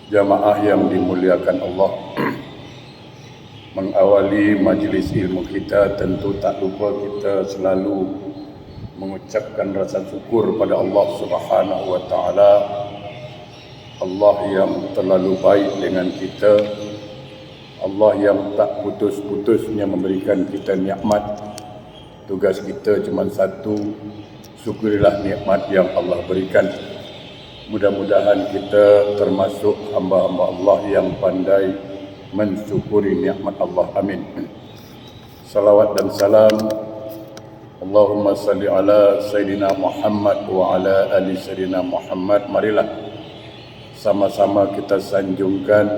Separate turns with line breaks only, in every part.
Jamaah yang dimuliakan Allah, mengawali majlis ilmu kita tentu tak lupa kita selalu mengucapkan rasa syukur pada Allah Subhanahu wa taala. Allah yang terlalu baik dengan kita, Allah yang tak putus-putusnya memberikan kita nikmat. Tugas kita cuma satu, syukurilah nikmat yang Allah berikan. Mudah-mudahan kita termasuk hamba-hamba Allah yang pandai mensyukuri nikmat Allah. Amin. Salawat dan salam Allahumma salli ala Sayyidina Muhammad wa ala ali Sayyidina Muhammad. Marilah sama-sama kita sanjungkan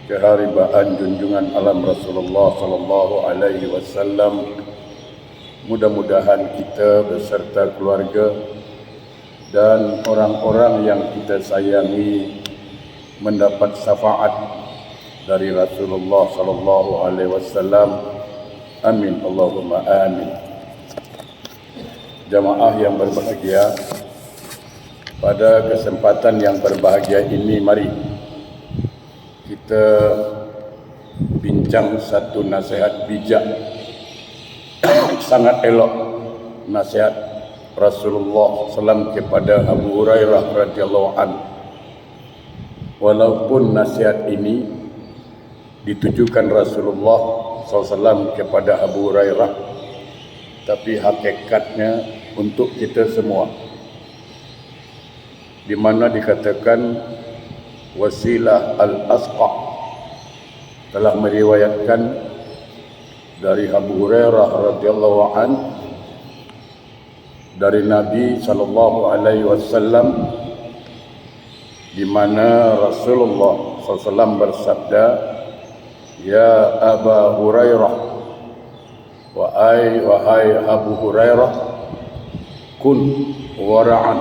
keharibaan junjungan alam Rasulullah sallallahu alaihi wasallam. Mudah-mudahan kita beserta keluarga dan orang-orang yang kita sayangi mendapat syafaat dari Rasulullah sallallahu alaihi wasallam. Amin Allahumma amin. Jamaah yang berbahagia, pada kesempatan yang berbahagia ini mari kita bincang satu nasihat bijak sangat elok, nasihat Rasulullah SAW kepada Abu Hurairah radhiyallahu anhu. Walaupun nasihat ini ditujukan Rasulullah SAW kepada Abu Hurairah, tapi hakikatnya untuk kita semua, di mana dikatakan Wasilah Al-Asqa telah meriwayatkan dari Abu Hurairah radhiyallahu anhu dari Nabi sallallahu alaihi wasallam, di mana Rasulullah SAW bersabda, "Ya Aba Hurairah, wahai Abu Hurairah, kun wara'an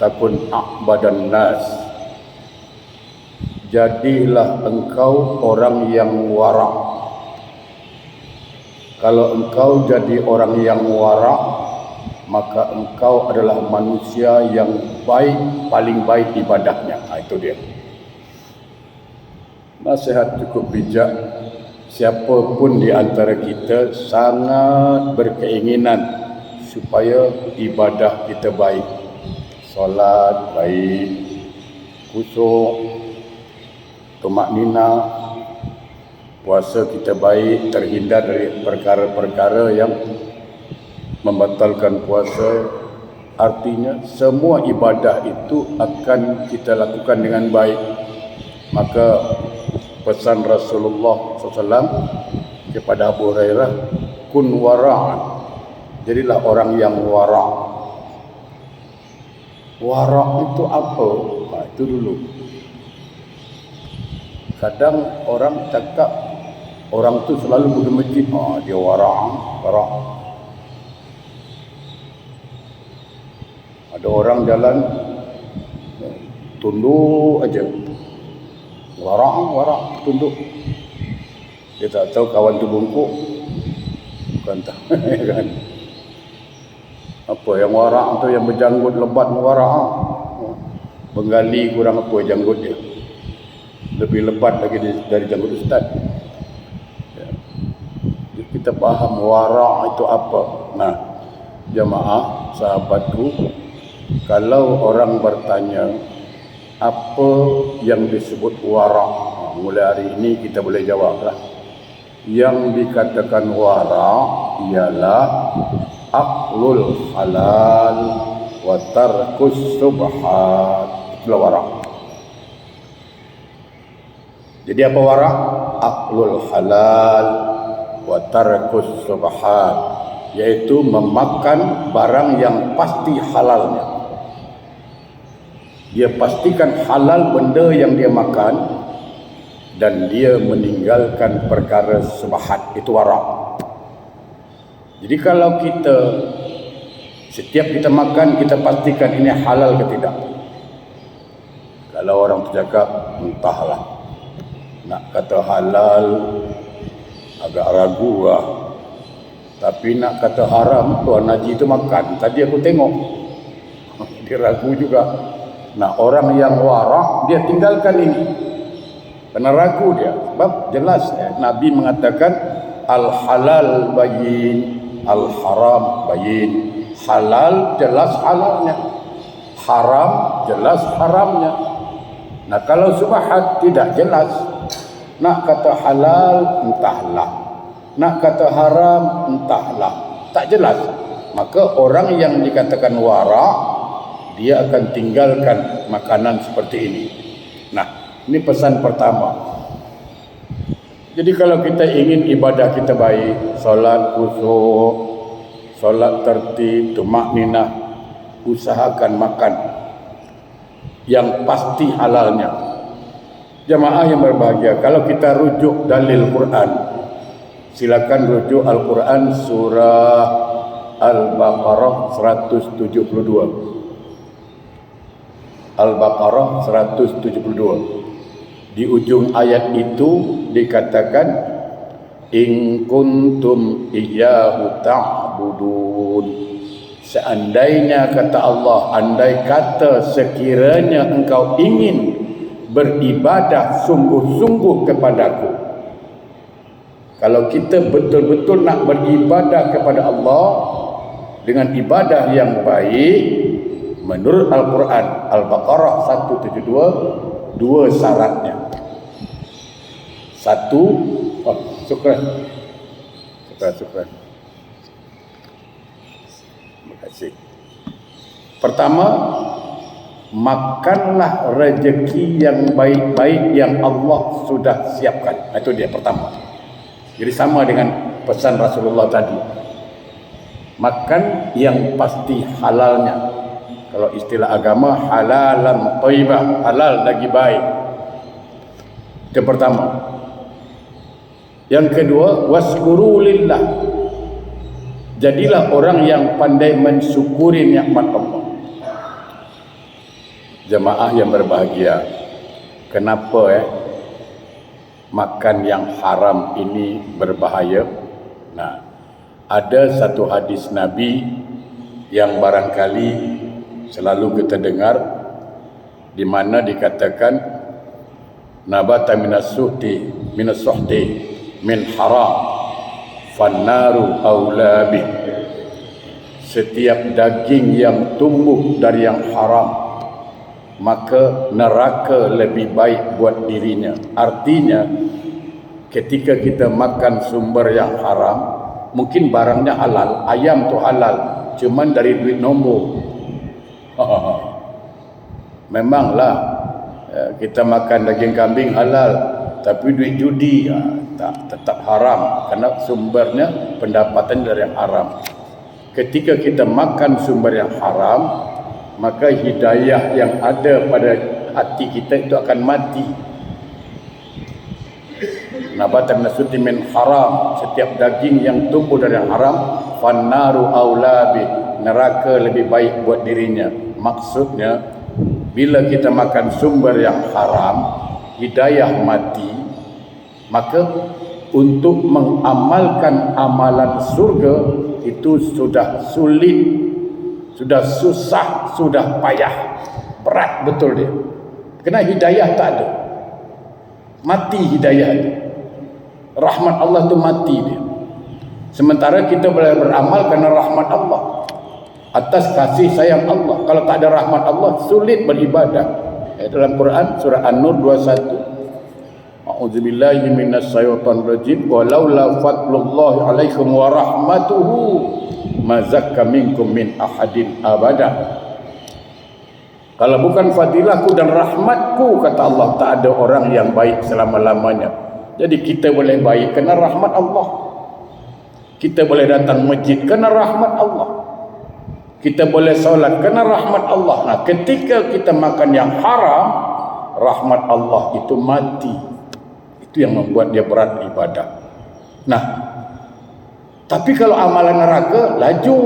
takun a'badan nas." Jadilah engkau orang yang wara'. Kalau engkau jadi orang yang wara', maka engkau adalah manusia yang baik, paling baik ibadahnya. Itu dia. Nasihat cukup bijak. Siapapun di antara kita sangat berkeinginan supaya ibadah kita baik. Solat baik, khusyuk, tumakninah, puasa kita baik, terhindar dari perkara-perkara yang membatalkan puasa. Artinya semua ibadah itu akan kita lakukan dengan baik. Maka pesan Rasulullah SAW kepada Abu Hurairah, kun wara'an, jadilah orang yang wara'. Wara' itu apa? Itu dulu. Kadang orang cakap, orang tu selalu pergi masjid, dia wara'. Ada orang jalan tunduk aja, wara' tunduk. Dia tak tahu kawan tu bungkuk, bukan tak kan? Apa yang wara' tu, yang berjanggut lebat wara'. Bengali kurang apa janggut dia, lebih lebat lagi dari janggut ustaz. Ya. Kita faham wara' itu apa. Nah, jamaah sahabatku, kalau orang bertanya apa yang disebut wara', mulai hari ini kita boleh jawablah. Yang dikatakan wara' ialah aqlul halal wa tarkus subhat. Itulah wara'. Jadi apa wara'? Aqlul halal wa tarkus subhat, yaitu memakan barang yang pasti halalnya. Dia pastikan halal benda yang dia makan, dan dia meninggalkan perkara subhat. Itu wara'. Jadi kalau kita setiap kita makan, kita pastikan ini halal ke tidak. Kalau orang bercakap, entahlah, nak kata halal agak ragu lah. Tapi nak kata haram, Tuan Haji tu makan. Tadi aku tengok Dia ragu juga. Nah, orang yang wara' dia tinggalkan ini karena ragu dia. Sebab jelas Nabi mengatakan al-halal bayyin, al-haram bayyin. Halal jelas halalnya, haram jelas haramnya. Nah, kalau subhat tidak jelas. Nak kata halal entahlah, nak kata haram entahlah, tak jelas. Maka orang yang dikatakan wara' dia akan tinggalkan makanan seperti ini. Nah, ini pesan pertama. Jadi kalau kita ingin ibadah kita baik, solat khusyuk, solat tertib, tumakninah, usahakan makan yang pasti halalnya. Jamaah yang berbahagia, kalau kita rujuk dalil Quran, silakan rujuk Al-Quran surah Al-Baqarah 172. Al-Baqarah 172. Di ujung ayat itu dikatakan in kuntum iyyahu ta'budun. Seandainya kata Allah, andai kata sekiranya engkau ingin beribadah sungguh-sungguh kepadaku. Kalau kita betul-betul nak beribadah kepada Allah dengan ibadah yang baik, menurut Al-Quran Al-Baqarah 172, dua syaratnya. Satu, syukran. Terima kasih. Pertama, makanlah rezeki yang baik-baik yang Allah sudah siapkan. Itu dia pertama. Jadi sama dengan pesan Rasulullah tadi. Makan yang pasti halalnya. Kalau istilah agama, halalan thayyibah, halal lagi baik. Itu pertama. Yang kedua, waskuru lillah. Jadilah orang yang pandai mensyukuri nikmat Allah. Jemaah yang berbahagia, kenapa makan yang haram ini berbahaya? Nah, ada satu hadis Nabi yang barangkali selalu kita dengar, di mana dikatakan nabata minas suhti min haram fannaru aula bih. Setiap daging yang tumbuh dari yang haram, maka neraka lebih baik buat dirinya. Artinya ketika kita makan sumber yang haram, mungkin barangnya halal, ayam tu halal, cuman dari duit nombor. Memanglah kita makan daging kambing halal, tapi duit judi tetap haram karena sumbernya pendapatan dari yang haram. Ketika kita makan sumber yang haram, maka hidayah yang ada pada hati kita itu akan mati. Nabata minasuti min haram, setiap daging yang tumbuh dari yang haram, fannaru aulabi, neraka lebih baik buat dirinya. Maksudnya, bila kita makan sumber yang haram, hidayah mati, maka untuk mengamalkan amalan surga itu sudah sulit, sudah susah, sudah payah, berat betul dia. Kerana hidayah tak ada, mati hidayah itu. Rahmat Allah itu mati dia. Sementara kita boleh beramal kerana rahmat Allah, atas kasih sayang Allah. Kalau tak ada rahmat Allah, sulit beribadah. Dalam Quran surah An-Nur 21, a'udzubillahi minasyaitonir rajim, walaula fadlullahi 'alaikum wa rahmatuhu ma zakka minkum min ahadin abada. Kalau bukan fadilahku dan rahmatku, kata Allah, tak ada orang yang baik selama-lamanya. Jadi kita boleh baik kerana rahmat Allah. Kita boleh datang masjid kerana rahmat Allah. Kita boleh solat kerana rahmat Allah. Nah, ketika kita makan yang haram, rahmat Allah itu mati. Itu yang membuat dia berat ibadah. Nah, tapi kalau amalan neraka, laju.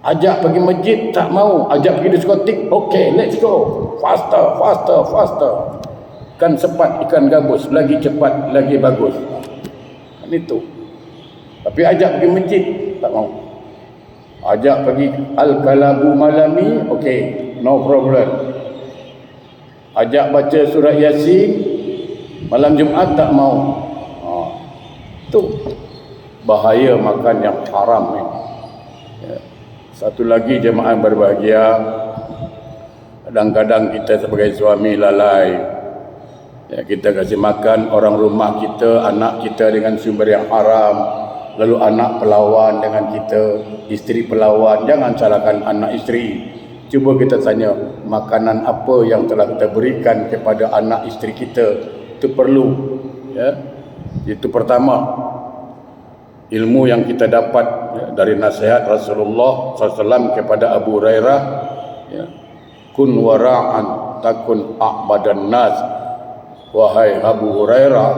Ajak pergi masjid, tak mau. Ajak pergi diskotik, okay, let's go. Faster, faster, faster. Kan cepat ikan gabus, lagi cepat, lagi bagus. Kan itu. Tapi ajak pergi masjid, tak mau. Ajak pergi Al-Kalabu Malami, okey, no problem. Ajak baca surah Yasin malam Jumaat, tak mau. Itu bahaya makan yang haram ni. Ya. Satu lagi jemaah yang berbahagia, kadang-kadang kita sebagai suami lalai. Ya, kita kasih makan orang rumah kita, anak kita dengan sumber yang haram. Lalu anak pelawan dengan kita, isteri pelawan. Jangan salahkan anak isteri. Cuba kita tanya, makanan apa yang telah kita berikan kepada anak isteri kita? Itu perlu. Ya. Itu pertama. Ilmu yang kita dapat dari nasihat Rasulullah SAW kepada Abu Hurairah. Ya. Kun wara'an takun a'badan nas. Wahai Abu Hurairah,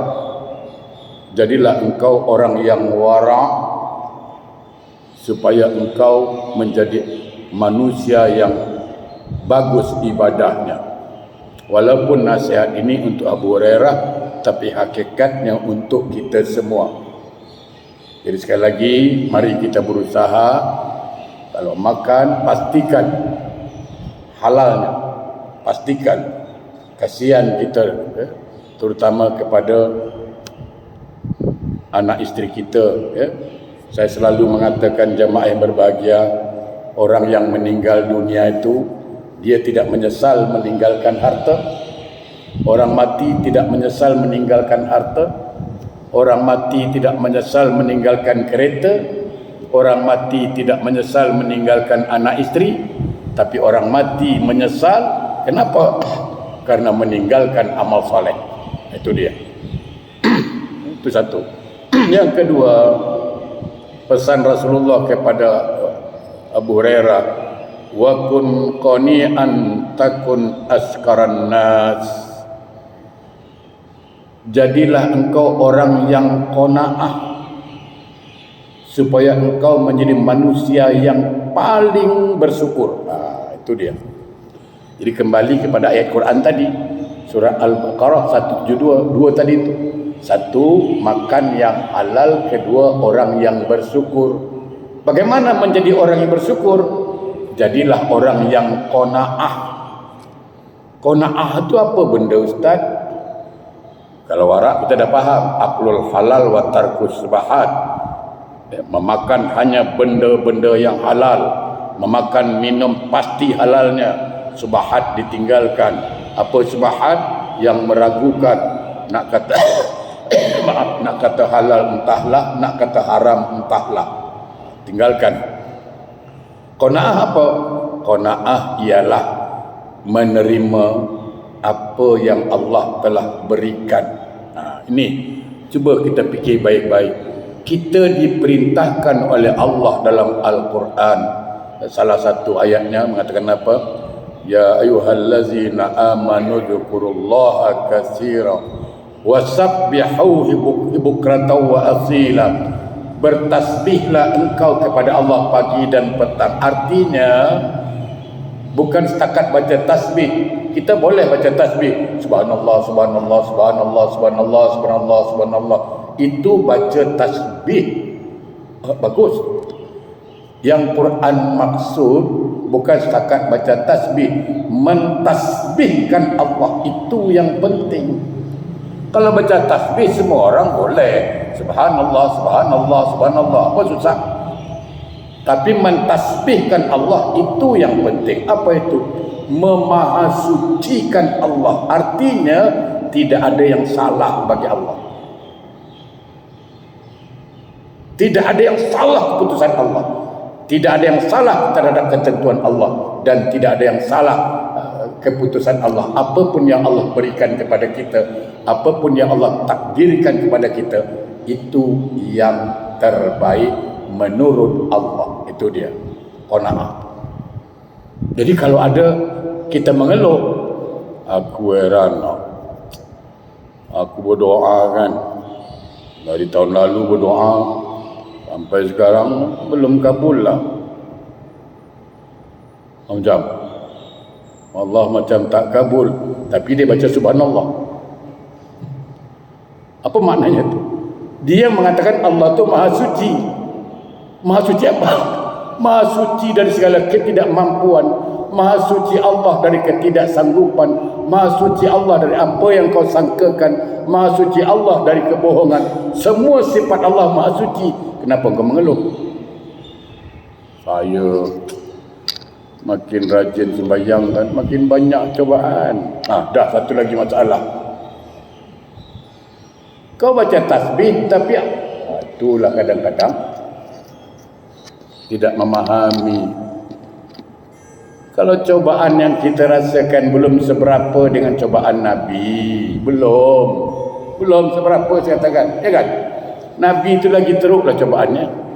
jadilah engkau orang yang wara' supaya engkau menjadi manusia yang bagus ibadahnya. Walaupun nasihat ini untuk Abu Hurairah, tapi hakikatnya untuk kita semua. Jadi sekali lagi, mari kita berusaha, kalau makan pastikan halalnya, pastikan. Kasihan kita, terutama kepada anak isteri kita. Saya selalu mengatakan jemaah yang berbahagia, orang yang meninggal dunia itu dia tidak menyesal meninggalkan harta. Orang mati tidak menyesal meninggalkan harta. Orang mati tidak menyesal meninggalkan kereta. Orang mati tidak menyesal meninggalkan anak isteri. Tapi orang mati menyesal, kenapa? Karena meninggalkan amal soleh. Itu dia. Itu satu. Yang kedua, pesan Rasulullah kepada Abu Hurairah, wa kun qani'an takun askaran nas. Jadilah engkau orang yang qanaah supaya engkau menjadi manusia yang paling bersyukur. Itu dia. Jadi kembali kepada ayat Quran tadi, surah Al-Baqarah 172, dua tadi itu. Satu, makan yang halal. Kedua, orang yang bersyukur. Bagaimana menjadi orang yang bersyukur? Jadilah orang yang qanaah. Qanaah itu apa benda, Ustaz? Kalau warak kita dah faham, aklul halal wa tarkus subahat. Memakan hanya benda-benda yang halal. Memakan minum pasti halalnya. Subahat ditinggalkan. Apa subahat? Yang meragukan. Nak kata maaf, nak kata halal entahlah, nak kata haram entahlah. Tinggalkan. Qanaah apa? Qanaah ialah menerima apa yang Allah telah berikan. Ini cuba kita fikir baik-baik. Kita diperintahkan oleh Allah dalam Al-Quran. Salah satu ayatnya mengatakan apa? Ya ayyuhallazina amanu dzkurullaha katsiran wasabbihuhu bukratan wa asila. Bertasbihlah engkau kepada Allah pagi dan petang. Artinya bukan setakat baca tasbih. Kita boleh baca tasbih subhanallah subhanallah subhanallah subhanallah subhanallah subhanallah. Itu baca tasbih. Bagus. Yang Quran maksud bukan setakat baca tasbih, mentasbihkan Allah, itu yang penting. Kalau baca tasbih semua orang boleh, subhanallah subhanallah subhanallah, apa susah? Tapi mentasbihkan Allah itu yang penting. Apa itu? Memahasucikan Allah. Artinya tidak ada yang salah bagi Allah. Tidak ada yang salah keputusan Allah. Tidak ada yang salah terhadap ketentuan Allah. Dan tidak ada yang salah keputusan Allah. Apapun yang Allah berikan kepada kita, apapun yang Allah takdirkan kepada kita, itu yang terbaik menurut Allah. Itu dia qanaah. Jadi kalau ada kita mengeluh, aku heran, aku berdoa kan dari tahun lalu berdoa sampai sekarang belum kabul lah. Macam Allah macam tak kabul, tapi dia baca subhanallah. Apa maknanya tu? Dia mengatakan Allah tu maha suci. Maha suci apa? Maha suci dari segala ketidakmampuan, Maha suci Allah dari ketidaksanggupan, Maha suci Allah dari apa yang kau sangkakan, Maha suci Allah dari kebohongan. Semua sifat Allah Maha suci. Kenapa kau mengeluh? Saya makin rajin sembahyang kan, makin banyak cobaan. Dah satu lagi masalah. Kau baca tasbih tapi itulah kadang-kadang tidak memahami. Kalau cobaan yang kita rasakan belum seberapa dengan cobaan Nabi, belum seberapa saya katakan, ya kan? Nabi itu lagi teruklah cobaannya.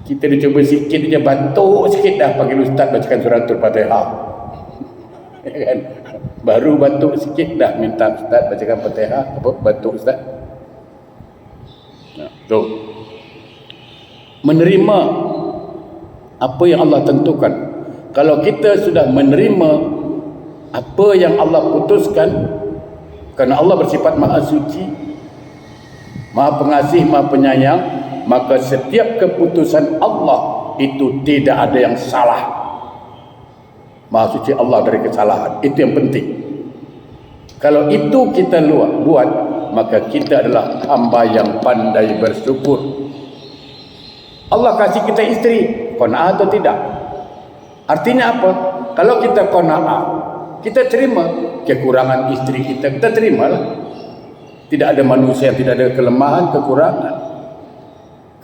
Kita dicuba sikit dia batuk sikit dah panggil ustaz bacakan suratul Fatihah. Ya kan? Baru batuk sikit dah minta ustaz bacakan Fatihah, apa batuk ustaz. Nah, tu. Menerima apa yang Allah tentukan. Kalau kita sudah menerima apa yang Allah putuskan, kerana Allah bersifat Maha Suci, Maha Pengasih, Maha Penyayang, maka setiap keputusan Allah itu tidak ada yang salah. Maha Suci Allah dari kesalahan. Itu yang penting. Kalau itu kita buat, maka kita adalah hamba yang pandai bersyukur. Allah kasih kita isteri, qanaah atau tidak? Artinya apa? Kalau kita qanaah, kita terima kekurangan isteri kita terimalah. Tidak ada manusia yang tidak ada kelemahan, kekurangan.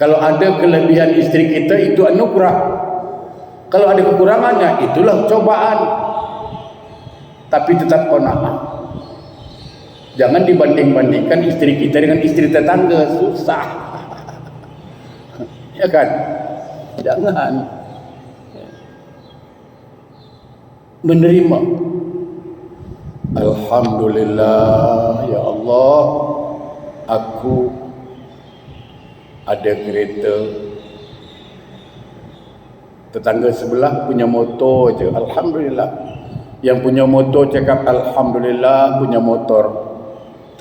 Kalau ada kelebihan isteri kita, itu anugerah. Kalau ada kekurangannya, itulah cobaan. Tapi tetap qanaah. Jangan dibanding-bandingkan isteri kita dengan isteri tetangga, susah. Ya kan? Jangan. Menerima. Alhamdulillah, ya Allah, aku ada kereta. Tetangga sebelah punya motor je, alhamdulillah. Yang punya motor cakap alhamdulillah punya motor.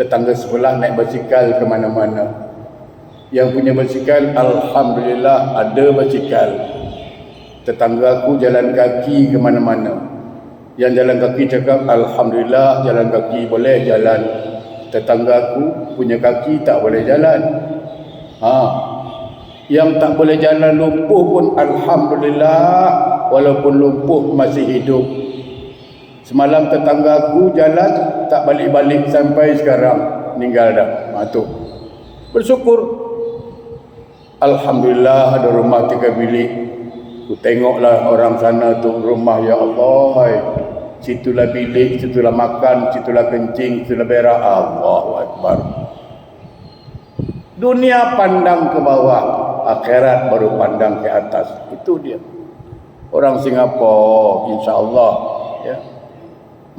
Tetangga sebelah naik basikal ke mana-mana. Yang punya basikal alhamdulillah ada basikal. Tetangga aku jalan kaki ke mana-mana. Yang jalan kaki cakap alhamdulillah jalan kaki boleh jalan. Tetangga aku punya kaki tak boleh jalan. Yang tak boleh jalan lumpuh pun alhamdulillah, walaupun lumpuh masih hidup. Semalam tetangga aku jalan tak balik-balik sampai sekarang, meninggal dah. Tu bersyukur. Alhamdulillah ada rumah 3 bilik. Aku tengoklah orang sana tu rumah, ya Allah, situlah bilik, situlah makan, situlah kencing, situlah berak. Allahu Akbar. Dunia pandang ke bawah, akhirat baru pandang ke atas. Itu dia. Orang Singapura insya-Allah ya,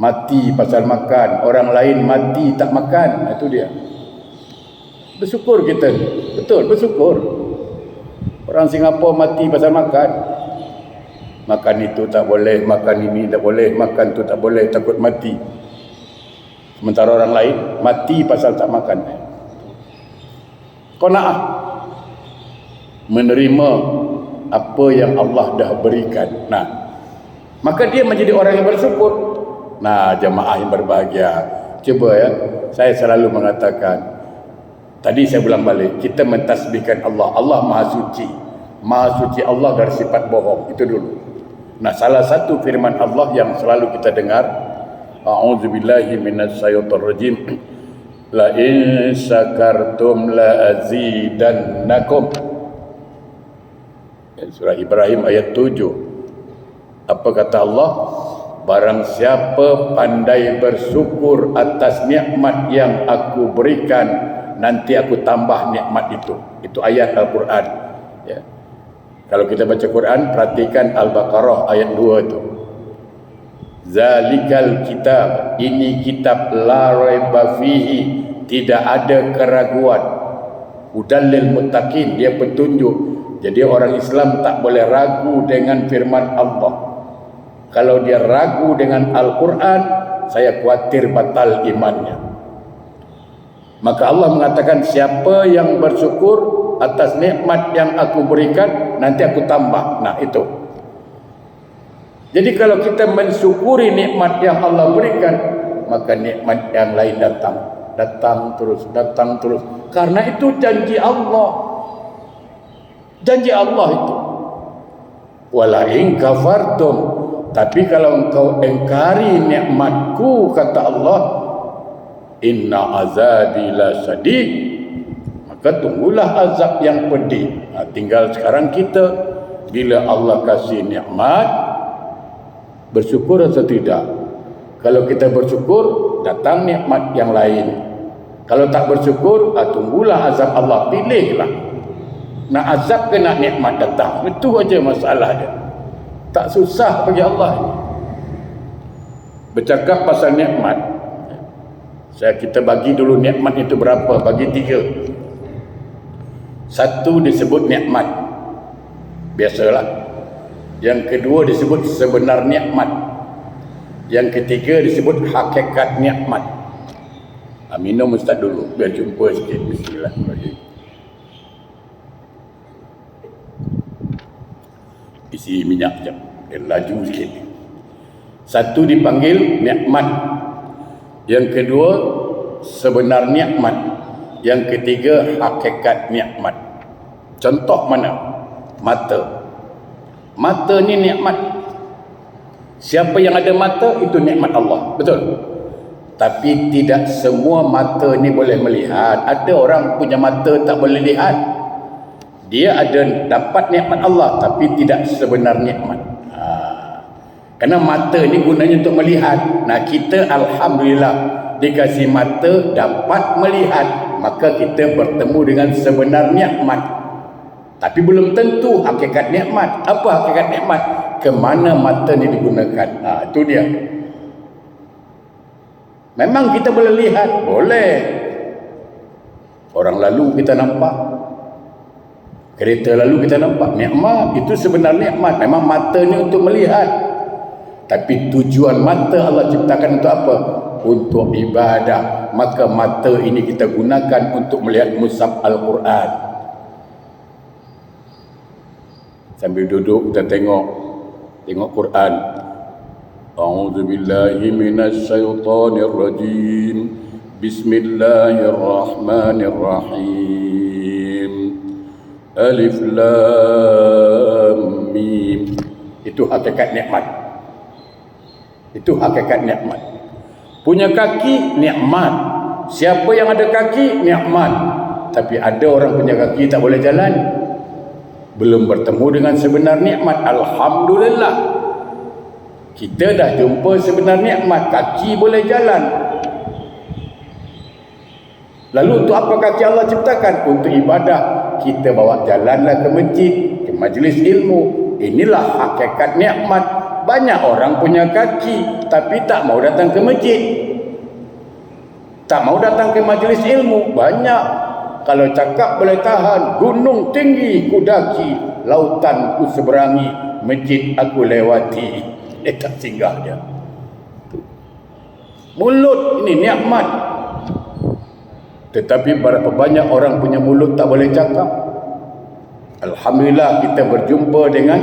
mati pasal makan, orang lain mati tak makan. Itu dia. Bersyukur kita. Betul, bersyukur. Orang Singapura mati pasal makan. Makan itu tak boleh, makan ini tak boleh, makan itu tak boleh, takut mati. Sementara orang lain mati pasal tak makan. Qanaah, menerima apa yang Allah dah berikan. Nah, maka dia menjadi orang yang bersyukur. Nah, jemaah yang berbahagia, cuba ya, saya selalu mengatakan, tadi saya ulang balik, kita mentasbihkan Allah. Allah Maha Suci. Maha Suci Allah dari sifat bohong. Itu dulu. Nah, salah satu firman Allah yang selalu kita dengar, a'udzubillahi minasyaitonir rajim, la in syakartum la azidannakum. Surah Ibrahim ayat 7. Apa kata Allah? Barang siapa pandai bersyukur atas nikmat yang aku berikan, nanti aku tambah nikmat itu. Itu ayat Al-Quran ya. Kalau kita baca Quran, perhatikan Al-Baqarah ayat 2 itu. Zalikal kitab, ini kitab la raiba fihi, tidak ada keraguan. Hudallil muttaqin, dia petunjuk. Jadi orang Islam tak boleh ragu dengan firman Allah. Kalau dia ragu dengan Al-Quran, saya khawatir batal imannya. Maka Allah mengatakan, siapa yang bersyukur atas nikmat yang aku berikan, nanti aku tambah. Nah itu. Jadi kalau kita mensyukuri nikmat yang Allah berikan, maka nikmat yang lain datang terus. Karena itu janji Allah. Janji Allah itu. Wala in kafartum, tapi kalau engkau engkari nikmatku, kata Allah, inna azabi la syadid, maka tunggulah azab yang pedih. Nah, tinggal sekarang kita, bila Allah kasih nikmat, bersyukur atau tidak. Kalau kita bersyukur, datang nikmat yang lain. Kalau tak bersyukur, tunggulah azab Allah, pilihlah. Nak azab ke nak nikmat datang, itu aja masalah dia. Tak susah bagi Allah. Bercakap pasal nikmat, kita bagi dulu nikmat itu berapa, bagi 3. Satu disebut nikmat, biasalah. Yang kedua disebut sebenar nikmat. Yang ketiga disebut hakikat nikmat. Minum Ustaz dulu biar jumpa sikit. Bismillahirrahmanirrahim. Isi minyak jap, laju sikit. Satu dipanggil nikmat, yang kedua sebenar nikmat, yang ketiga hakikat nikmat. Contoh mana? Mata ni nikmat. Siapa yang ada mata, itu nikmat Allah, betul? Tapi tidak semua mata ni boleh melihat. Ada orang punya mata tak boleh lihat. Dia ada dapat nikmat Allah, tapi tidak sebenar nikmat. Kerana mata ni gunanya untuk melihat. Nah, kita alhamdulillah dikasih mata dapat melihat, maka kita bertemu dengan sebenar nikmat. Tapi belum tentu hakikat nikmat. Apa hakikat nikmat? Kemana mata ni digunakan? Itu dia. Memang kita boleh lihat, boleh. Orang lalu kita nampak, kereta lalu kita nampak, nikmat. Itu sebenar nikmat. Memang mata ni untuk melihat. Tapi tujuan mata Allah ciptakan untuk apa? Untuk ibadah. Maka mata ini kita gunakan untuk melihat mushaf Al-Quran. Sambil duduk kita tengok Quran. A'udzubillahi minasyaitonir rajim. Bismillahirrahmanirrahim. Alif lam mim. Itu hakikat nikmat. Itu hakikat nikmat. Punya kaki nikmat. Siapa yang ada kaki nikmat. Tapi ada orang punya kaki tak boleh jalan, belum bertemu dengan sebenar nikmat. Alhamdulillah, kita dah jumpa sebenar nikmat. Kaki boleh jalan. Lalu untuk apa kaki Allah ciptakan? Untuk ibadah. Kita bawa jalanlah ke masjid, ke majlis ilmu. Inilah hakikat nikmat. Banyak orang punya kaki tapi tak mau datang ke masjid, tak mau datang ke majlis ilmu. Banyak. Kalau cakap boleh tahan. Gunung tinggi ku daki, lautan ku seberangi, masjid aku lewati. Tak singgah dia. Mulut ini nikmat. Tetapi berapa banyak orang punya mulut tak boleh cakap. Alhamdulillah kita berjumpa dengan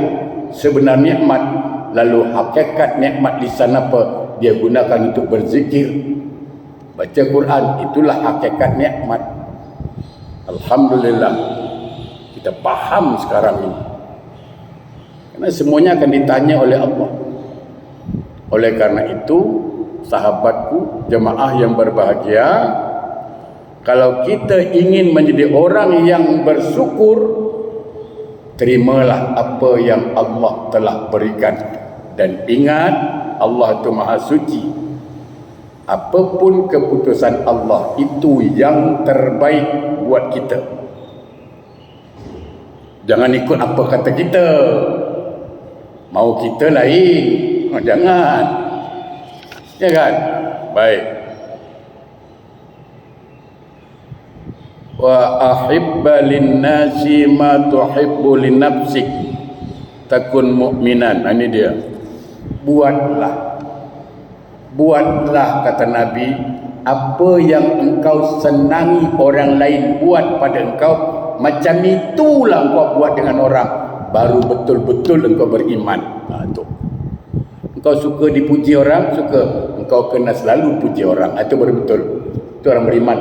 sebenar nikmat. Lalu hakikat nikmat lisan apa? Dia gunakan untuk berzikir, baca Quran. Itulah hakikat nikmat. Alhamdulillah kita faham sekarang ini. Karena semuanya akan ditanya oleh Allah. Oleh karena itu, sahabatku, jemaah yang berbahagia, kalau kita ingin menjadi orang yang bersyukur, terimalah apa yang Allah telah berikan. Dan ingat, Allah itu Maha Suci. Apapun keputusan Allah, itu yang terbaik buat kita. Jangan ikut apa kata kita. Mau kita lain. Jangan. Ya kan? Baik. Wa ahibba linnasi ma tuhibbu linafsik takun mu'minan. Ini dia. Buatlah kata Nabi, apa yang engkau senangi orang lain buat pada engkau, macam itulah engkau buat dengan orang. baru betul-betul engkau beriman. Tu. Engkau suka dipuji orang, engkau kena selalu puji orang. Itu baru betul. Itu orang beriman.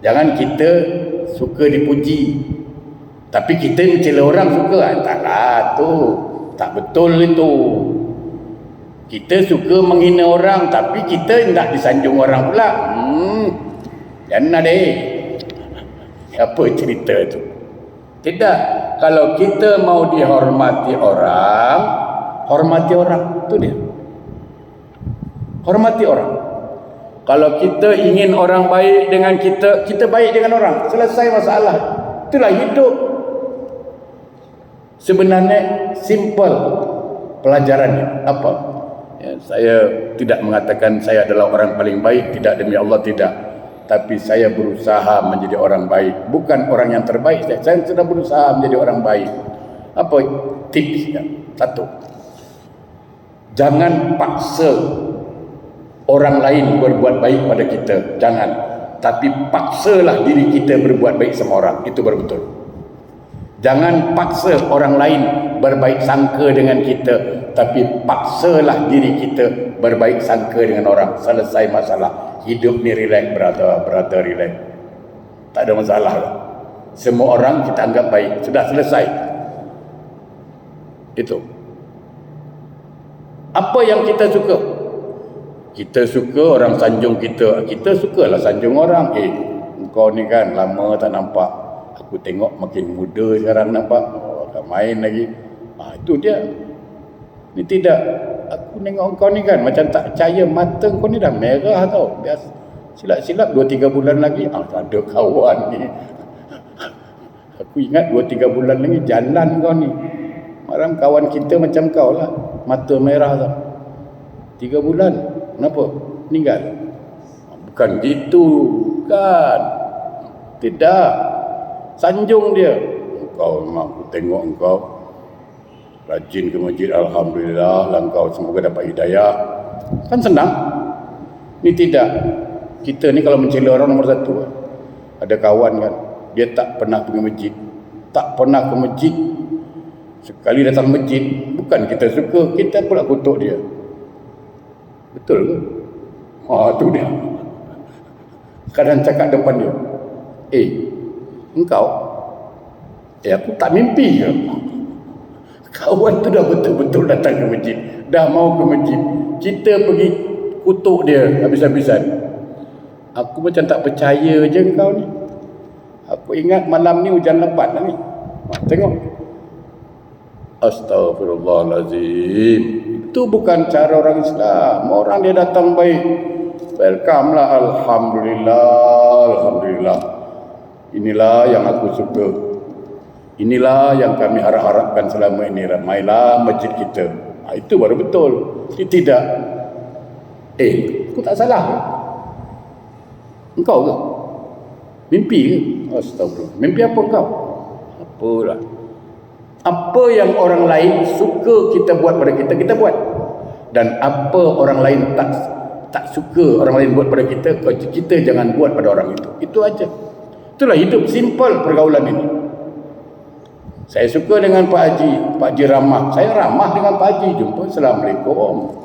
Jangan kita suka dipuji, tapi kita mencela orang suka. Taklah tu. Tak betul itu. Kita suka menghina orang, tapi kita tidak disanjung orang pula. Jangan deh. Apa cerita tu? Tidak. Kalau kita mau dihormati orang, hormati orang. Itu dia. Hormati orang. Kalau kita ingin orang baik dengan kita, kita baik dengan orang. Selesai masalah. Itulah hidup. Sebenarnya simple pelajarannya. Apa? Ya, saya tidak mengatakan saya adalah orang paling baik. Tidak, demi Allah tidak. Tapi saya berusaha menjadi orang baik. Bukan orang yang terbaik. Saya sudah berusaha menjadi orang baik. Apa tipsnya? Satu. Jangan paksa orang lain berbuat baik pada kita. Jangan. Tapi paksalah diri kita berbuat baik sama orang. Itu baru betul. Jangan paksa orang lain berbaik sangka dengan kita. Tapi paksalah diri kita berbaik sangka dengan orang. Selesai masalah. Hidup ni relax, brother relax. Tak ada masalah lah. Semua orang kita anggap baik. Sudah selesai. Itu. Apa yang kita suka? Kita suka orang sanjung kita. Kita sukalah sanjung orang. Engkau ni kan lama tak nampak. Aku tengok makin muda sekarang nampak. Tak main lagi. Itu dia. Ni tidak. Aku tengok engkau ni kan macam tak percaya, mata kau ni dah merah tau. Biasa silap-silap 2-3 bulan lagi ada kawan ni. Aku ingat 2-3 bulan lagi jalan kau ni. Malam kawan kita macam kau lah, mata merah tau. 3 bulan kenapa? Meninggal. Bukan gitu kan. Tidak. Sanjung dia. Engkau memang aku tengok engkau rajin ke masjid, alhamdulillah, langkau semoga dapat hidayah. Kan senang. Ni tidak. Kita ni kalau mencela orang nombor satu. Ada kawan kan, dia tak pernah pergi masjid. Tak pernah ke masjid. Sekali datang masjid, bukan kita suka, kita pula kutuk dia. Betul ke? Tu dia. Kadang cakap depan dia, engkau, aku tak mimpi ke? Kawan tu dah betul-betul datang ke masjid, dah mau ke masjid, kita pergi kutuk dia habis-habisan. Aku macam tak percaya je kau ni. Aku ingat malam ni hujan lebat lah ni. Tengok. Astaghfirullahalazim. Itu bukan cara orang Islam. Orang dia datang baik, welcome lah. Alhamdulillah. Inilah yang aku suka. Inilah yang kami harap-harapkan selama ini. Ramailah masjid kita. Itu baru betul. Tidak. Aku tak salah ke? Engkau ke? Mimpi ke? Astagfirullah. Mimpi apa engkau? Apalah. Apa yang orang lain suka kita buat pada kita, kita buat. Dan apa orang lain tak suka orang lain buat pada kita, kita jangan buat pada orang itu. Itu aja. Itulah hidup simple pergaulan ini. Saya suka dengan Pak Haji ramah. Saya ramah dengan Pak Haji. Jumpa, Assalamualaikum.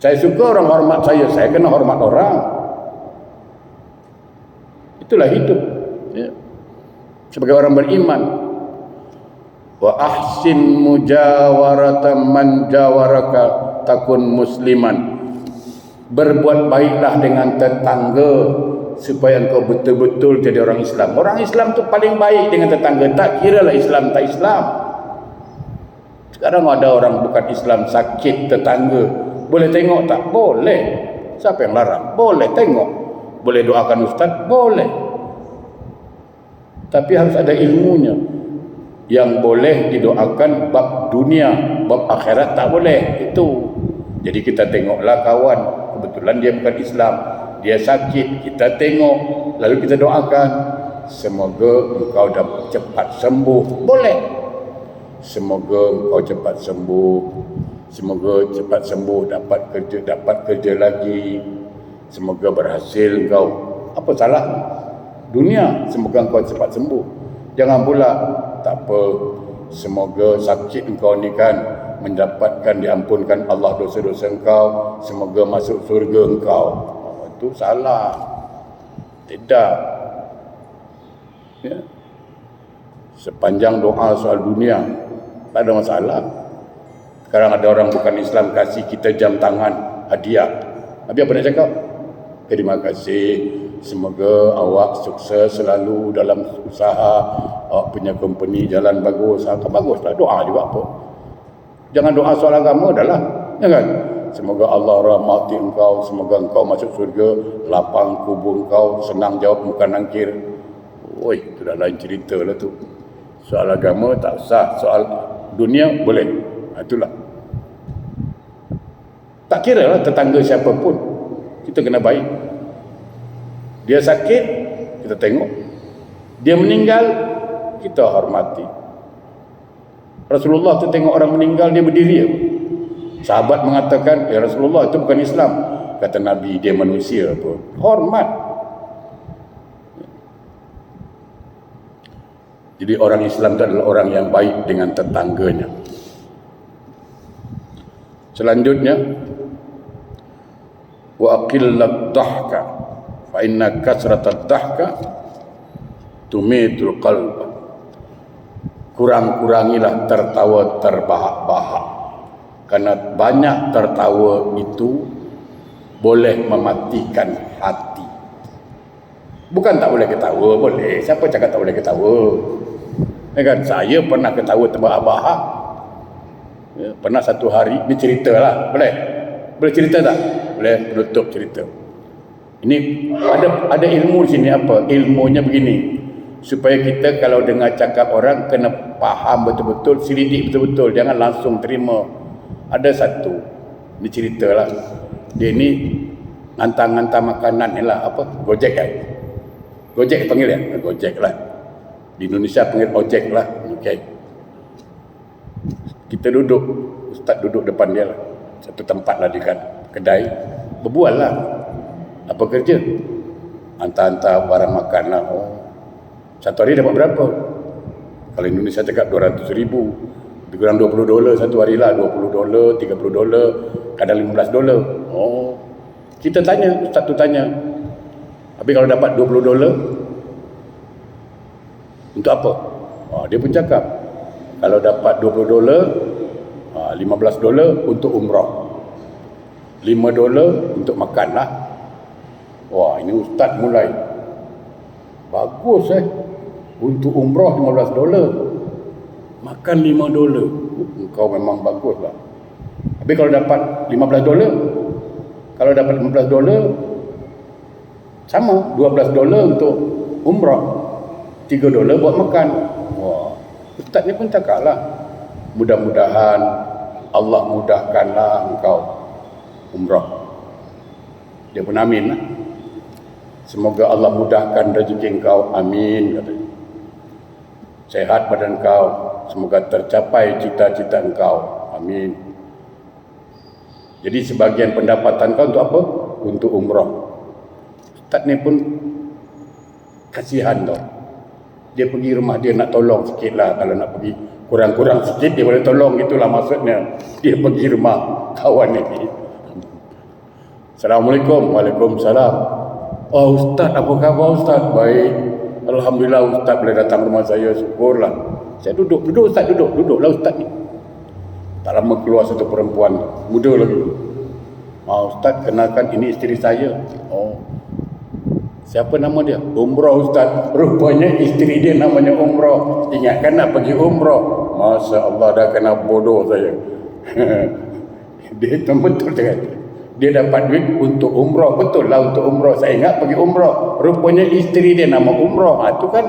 Saya suka orang hormat saya kena hormat orang. Itulah hidup. Ya. Sebagai orang beriman. Wa ahsin mujawarata man jawaraka takun musliman. Berbuat baiklah dengan tetangga supaya engkau betul-betul jadi orang Islam. Orang Islam tu paling baik dengan tetangga. Tak kira lah Islam tak Islam. Sekarang ada orang bukan Islam sakit tetangga. Boleh tengok tak? Boleh. Siapa yang larang? Boleh tengok. Boleh doakan ustaz? Boleh. Tapi harus ada ilmunya. Yang boleh didoakan bab dunia, bab akhirat tak boleh. Itu. Jadi kita tengoklah kawan. Kebetulan dia bukan Islam. Dia sakit, kita tengok, lalu kita doakan, semoga engkau dapat cepat sembuh. Boleh. Semoga engkau cepat sembuh. Semoga cepat sembuh, dapat kerja lagi. Semoga berhasil engkau. Apa salah? Dunia, semoga engkau cepat sembuh. Jangan pula, tak apa, semoga sakit engkau ni kan mendapatkan diampunkan Allah dosa-dosa engkau, semoga masuk surga engkau. Itu salah. Tidak. Ya. Sepanjang doa soal dunia, tak ada masalah. Sekarang ada orang bukan Islam kasih kita jam tangan hadiah. Habis apa nak cakap? Terima kasih. Semoga awak sukses selalu dalam usaha, awak punya company jalan bagus. Baguslah, doa juga apa. Jangan doa soal agama dah lah. Jangan. Semoga Allah rahmati engkau, semoga engkau masuk surga, lapang kubur engkau, senang jawab bukan nangkir. Oi, itu dah lain cerita lah tu. Soal agama tak sah, soal dunia boleh. Itulah. Tak kira lah tetangga siapa pun, kita kena baik. Dia sakit, kita tengok. Dia meninggal, kita hormati. Rasulullah tu tengok orang meninggal, dia berdiri. Sahabat mengatakan, ya Rasulullah, itu bukan Islam. Kata Nabi, dia manusia pun. Hormat. Jadi orang Islam itu adalah orang yang baik dengan tetangganya. Selanjutnya, wa aqillat dahka fa inna kasratad dahka tumitul qalb. Kurang-kurangilah tertawa terbahak-bahak, karena banyak tertawa itu boleh mematikan hati. Bukan tak boleh ketawa, boleh. Siapa cakap tak boleh ketawa? Ya kan? Saya pernah ketawa terbahak-bahak. Ya, pernah satu hari, ni cerita lah. Boleh? Boleh cerita tak? Boleh penutup cerita. Ini ada ilmu di sini. Apa? Ilmunya begini. Supaya kita kalau dengar cakap orang, kena faham betul-betul, selidik betul-betul. Jangan langsung terima. Ada satu, ni cerita lah. Dia ni hantar-hantar makanan ni lah. Apa? Gojek kan? Gojek panggil ya? Gojek lah. Di Indonesia panggil ojek lah. Okay. Kita duduk, ustaz duduk depan dia lah. Satu tempat lah di kedai. Berbual lah. Apa kerja? Hantar-hantar barang makan lah. Oh. Satu hari dapat berapa? Kalau Indonesia cakap 200,000. Lebih kurang $20 satu hari lah. $20, $30, kadang $15. Oh. Kita tanya, ustaz tu tanya. Tapi kalau dapat $20, untuk apa? Dia pun cakap, kalau dapat $20, $15 untuk umrah, $5 untuk makan lah. Wah, ini ustaz mulai bagus untuk umrah $15, makan $5. Engkau memang bagus lah. Tapi kalau dapat $15, kalau dapat $15, sama $12 untuk umrah, $3 buat makan. Wah, ustaz ni pun cakap lah, mudah-mudahan Allah mudahkanlah engkau umrah. Dia pun amin lah. Semoga Allah mudahkan rezeki engkau, amin, katanya. Sehat badan engkau, semoga tercapai cita-cita engkau, amin. Jadi sebagian pendapatan kau untuk apa? Untuk umrah. Ustaz ni pun kasihan tau. Dia pergi rumah dia nak tolong sikit lah. Kalau nak pergi kurang-kurang sikit, dia boleh tolong. Itulah maksudnya. Dia pergi rumah kawan ni. Assalamualaikum. Waalaikumsalam. Oh ustaz, apa khabar ustaz? Baik. Alhamdulillah ustaz boleh datang rumah saya. Syukurlah. Saya duduk ustaz, duduklah ustaz ni. Tak lama keluar satu perempuan, muda lagi. Ustaz, kenalkan ini isteri saya. Oh. Siapa nama dia? Umrah ustaz. Rupanya isteri dia namanya Umrah. Ingatkan nak pergi umrah. Masya Allah, dah kena bodoh saya. Dia betul cakap. Dia dapat duit untuk umrah. Betul lah untuk umrah. Saya ingat pergi umrah. Rupanya isteri dia nama Umrah. Itu kan.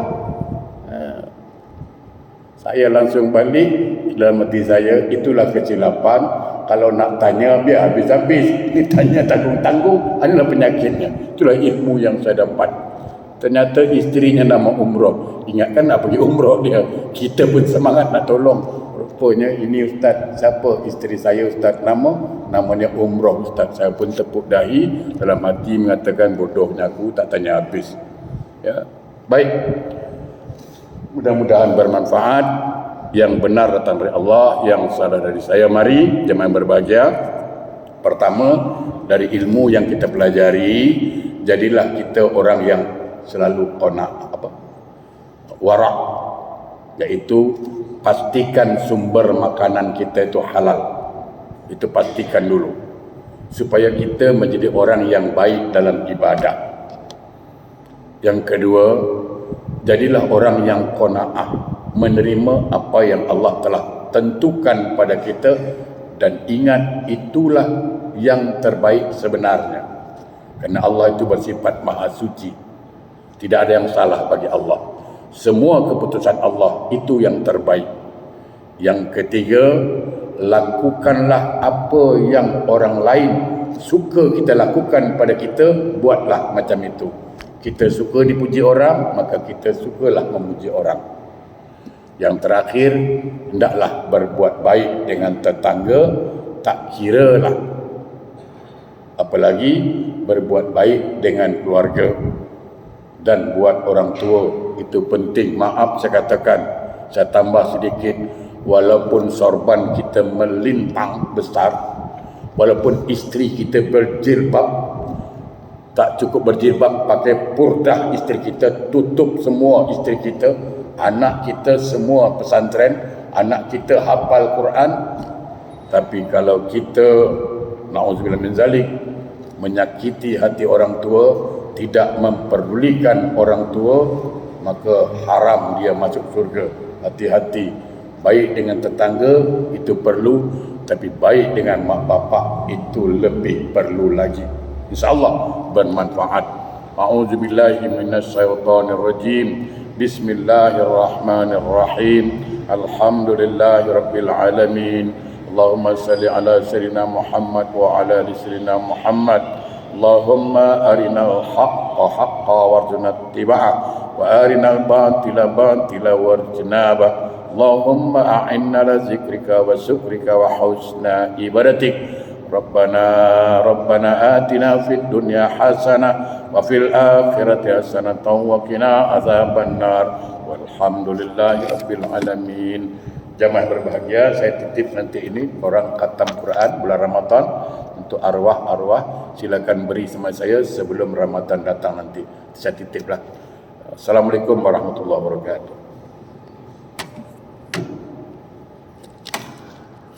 Saya langsung balik dalam hati saya. Itulah kesilapan. Kalau nak tanya, biar habis-habis. Ini tanya tanggung-tanggung, adalah penyakitnya. Itulah ilmu yang saya dapat. Ternyata isterinya nama Umrah. Ingatkan nak pergi umrah dia. Kita pun semangat nak tolong. Rupanya ini ustaz. Siapa isteri saya ustaz? Namanya Umrah ustaz. Saya pun tepuk dahi. Dalam hati mengatakan, bodohnya aku tak tanya habis. Ya, baik. Mudah-mudahan bermanfaat. Yang benar datang dari Allah, yang salah dari saya. Mari jemaah yang berbahagia, pertama dari ilmu yang kita pelajari, jadilah kita orang yang selalu warak, yaitu pastikan sumber makanan kita itu halal. Itu pastikan dulu, supaya kita menjadi orang yang baik dalam ibadah. Yang kedua, jadilah orang yang qanaah, menerima apa yang Allah telah tentukan pada kita, dan ingat itulah yang terbaik sebenarnya. Karena Allah itu bersifat maha suci, tidak ada yang salah bagi Allah. Semua keputusan Allah itu yang terbaik. Yang ketiga, lakukanlah apa yang orang lain suka kita lakukan pada kita, buatlah macam itu. Kita suka dipuji orang, maka kita sukalah memuji orang. Yang terakhir, hendaklah berbuat baik dengan tetangga, tak kiralah, apalagi berbuat baik dengan keluarga dan buat orang tua. Itu penting. Maaf saya katakan, saya tambah sedikit, walaupun sorban kita melintang besar, walaupun isteri kita berjilbab, tak cukup berjilbab, pakai purdah isteri kita, tutup semua isteri kita, anak kita semua pesantren, anak kita hafal Quran, tapi kalau kita na'udzubillah min zalik, menyakiti hati orang tua, tidak memperdulikan orang tua, maka haram dia masuk surga. Hati-hati. Baik dengan tetangga itu perlu, tapi baik dengan mak bapak itu lebih perlu lagi. InsyaAllah bermanfaat. A'udzubillahi minasyaitonirrajim. Bismillahirrahmanirrahim. Alhamdulillahirabbil alamin. Allahumma salli ala sayyidina Muhammad wa ala ali sayyidina Muhammad. Allahumma arinal haqqa haqqa warzuqna ittiba'ah wa arinal batila batila warjnabah. Allahumma a'inna ala zikrika wa syukrika wa husna ibadatik. Rabbana atina fid dunya hasanah wa fil akhirati hasanatan wa qina azabannar. Walhamdulillahi rabbil alamin. Jamaah berbahagia, saya titip nanti ini orang khatam Quran bulan Ramadan untuk arwah-arwah, silakan beri sama saya sebelum Ramadan datang nanti. Saya titiplah. Assalamualaikum warahmatullahi wabarakatuh.